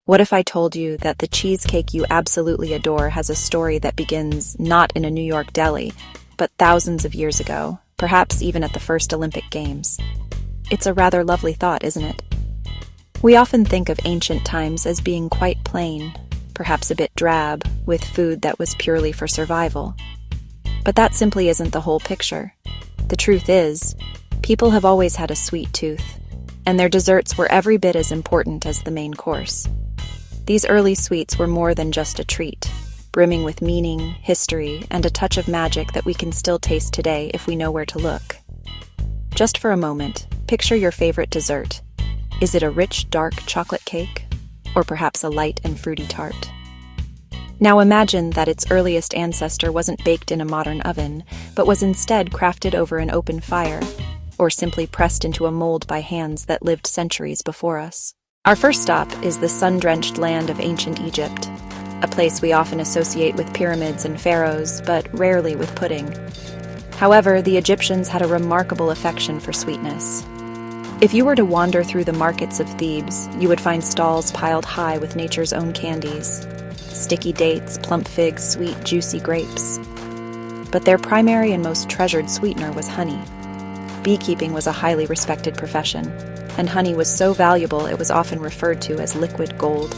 What if I told you that the cheesecake you absolutely adore has a story that begins not in a New York deli, but thousands of years ago, perhaps even at the first Olympic Games? It's a rather lovely thought, isn't it? We often think of ancient times as being quite plain, perhaps a bit drab, with food that was purely for survival. But that simply isn't the whole picture. The truth is, people have always had a sweet tooth, and their desserts were every bit as important as the main course. These early sweets were more than just a treat, brimming with meaning, history, and a touch of magic that we can still taste today if we know where to look. Just for a moment, picture your favorite dessert. Is it a rich, dark chocolate cake? Or perhaps a light and fruity tart? Now imagine that its earliest ancestor wasn't baked in a modern oven, but was instead crafted over an open fire, or simply pressed into a mold by hands that lived centuries before us. Our first stop is the sun-drenched land of ancient Egypt, a place we often associate with pyramids and pharaohs, but rarely with pudding. However, the Egyptians had a remarkable affection for sweetness. If you were to wander through the markets of Thebes, you would find stalls piled high with nature's own candies: sticky dates, plump figs, sweet, juicy grapes. But their primary and most treasured sweetener was honey. Beekeeping was a highly respected profession, and honey was so valuable it was often referred to as liquid gold.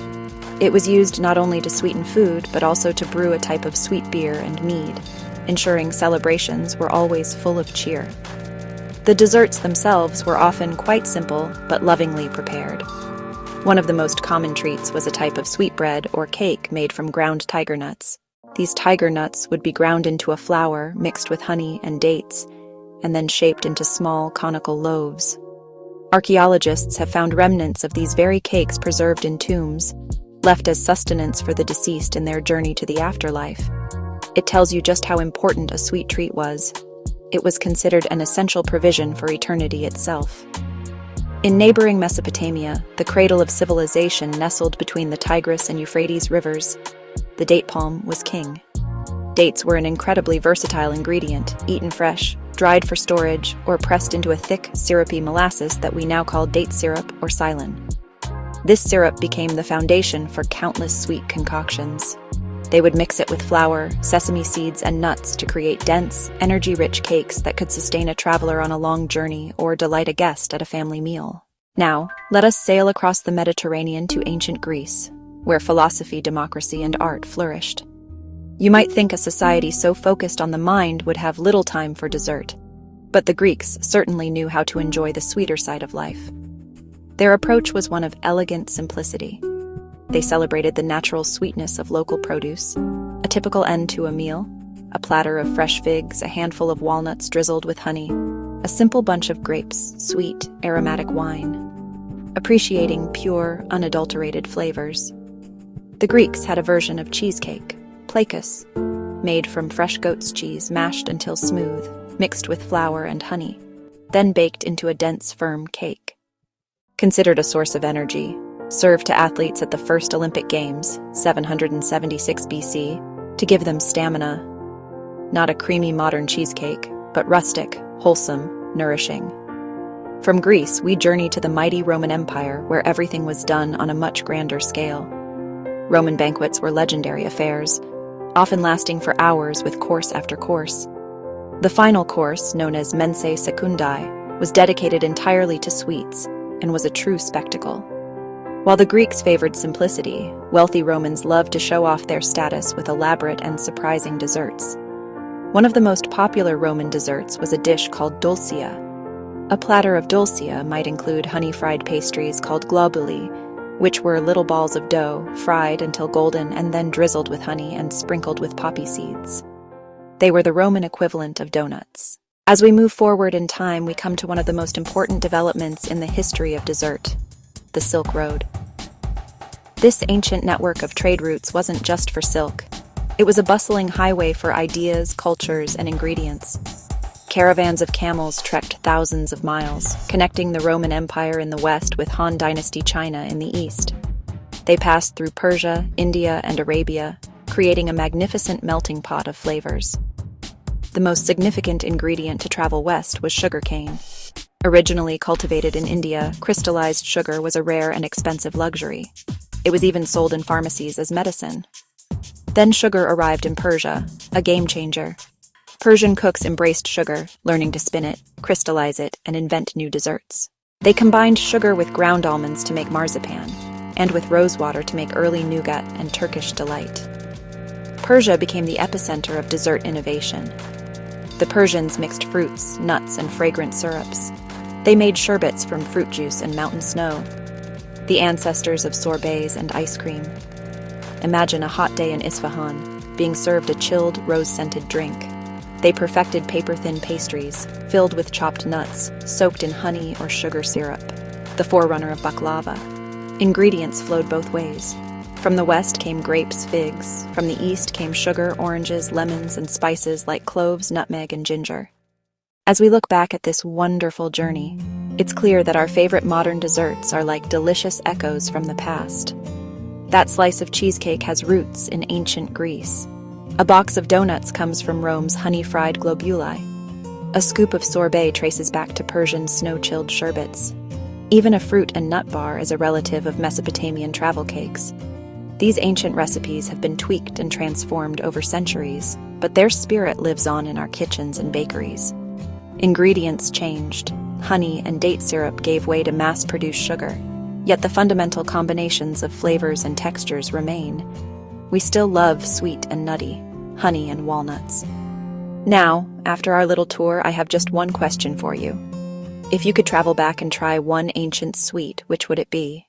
It was used not only to sweeten food, but also to brew a type of sweet beer and mead, ensuring celebrations were always full of cheer. The desserts themselves were often quite simple, but lovingly prepared. One of the most common treats was a type of sweetbread or cake made from ground tiger nuts. These tiger nuts would be ground into a flour mixed with honey and dates, and then shaped into small, conical loaves. Archaeologists have found remnants of these very cakes preserved in tombs, left as sustenance for the deceased in their journey to the afterlife. It tells you just how important a sweet treat was. It was considered an essential provision for eternity itself. In neighboring Mesopotamia, the cradle of civilization nestled between the Tigris and Euphrates rivers, the date palm was king. Dates were an incredibly versatile ingredient, eaten fresh, dried for storage, or pressed into a thick, syrupy molasses that we now call date syrup or silin. This syrup became the foundation for countless sweet concoctions. They would mix it with flour, sesame seeds, and nuts to create dense, energy-rich cakes that could sustain a traveler on a long journey or delight a guest at a family meal. Now, let us sail across the Mediterranean to ancient Greece, where philosophy, democracy, and art flourished. You might think a society so focused on the mind would have little time for dessert, but the Greeks certainly knew how to enjoy the sweeter side of life. Their approach was one of elegant simplicity. They celebrated the natural sweetness of local produce, a typical end to a meal, a platter of fresh figs, a handful of walnuts drizzled with honey, a simple bunch of grapes, sweet, aromatic wine, appreciating pure, unadulterated flavors. The Greeks had a version of cheesecake, plakos, made from fresh goat's cheese mashed until smooth, mixed with flour and honey, then baked into a dense, firm cake. Considered a source of energy, served to athletes at the first Olympic Games, 776 BC, to give them stamina. Not a creamy modern cheesecake, but rustic, wholesome, nourishing. From Greece, we journey to the mighty Roman Empire, where everything was done on a much grander scale. Roman banquets were legendary affairs, often lasting for hours with course after course. The final course, known as mensae secundae, was dedicated entirely to sweets and was a true spectacle. While the Greeks favored simplicity, wealthy Romans loved to show off their status with elaborate and surprising desserts. One of the most popular Roman desserts was a dish called dulcia. A platter of dulcia might include honey-fried pastries called globuli, which were little balls of dough, fried until golden and then drizzled with honey and sprinkled with poppy seeds. They were the Roman equivalent of donuts. As we move forward in time, we come to one of the most important developments in the history of dessert: the Silk Road. This ancient network of trade routes wasn't just for silk. It was a bustling highway for ideas, cultures, and ingredients. Caravans of camels trekked thousands of miles, connecting the Roman Empire in the west with Han Dynasty China in the east. They passed through Persia, India, and Arabia, creating a magnificent melting pot of flavors. The most significant ingredient to travel west was sugarcane. Originally cultivated in India, crystallized sugar was a rare and expensive luxury. It was even sold in pharmacies as medicine. Then sugar arrived in Persia, a game changer. Persian cooks embraced sugar, learning to spin it, crystallize it, and invent new desserts. They combined sugar with ground almonds to make marzipan, and with rosewater to make early nougat and Turkish delight. Persia became the epicenter of dessert innovation. The Persians mixed fruits, nuts, and fragrant syrups. They made sherbets from fruit juice and mountain snow, the ancestors of sorbets and ice cream. Imagine a hot day in Isfahan, being served a chilled, rose-scented drink. They perfected paper-thin pastries, filled with chopped nuts, soaked in honey or sugar syrup, the forerunner of baklava. Ingredients flowed both ways. From the west came grapes, figs. From the east came sugar, oranges, lemons, and spices like cloves, nutmeg, and ginger. As we look back at this wonderful journey, it's clear that our favorite modern desserts are like delicious echoes from the past. That slice of cheesecake has roots in ancient Greece. A box of donuts comes from Rome's honey-fried globuli. A scoop of sorbet traces back to Persian snow-chilled sherbets. Even a fruit and nut bar is a relative of Mesopotamian travel cakes. These ancient recipes have been tweaked and transformed over centuries, but their spirit lives on in our kitchens and bakeries. Ingredients changed. Honey and date syrup gave way to mass-produced sugar, yet the fundamental combinations of flavors and textures remain. We still love sweet and nutty, honey and walnuts. Now, after our little tour, I have just one question for you. If you could travel back and try one ancient sweet, which would it be?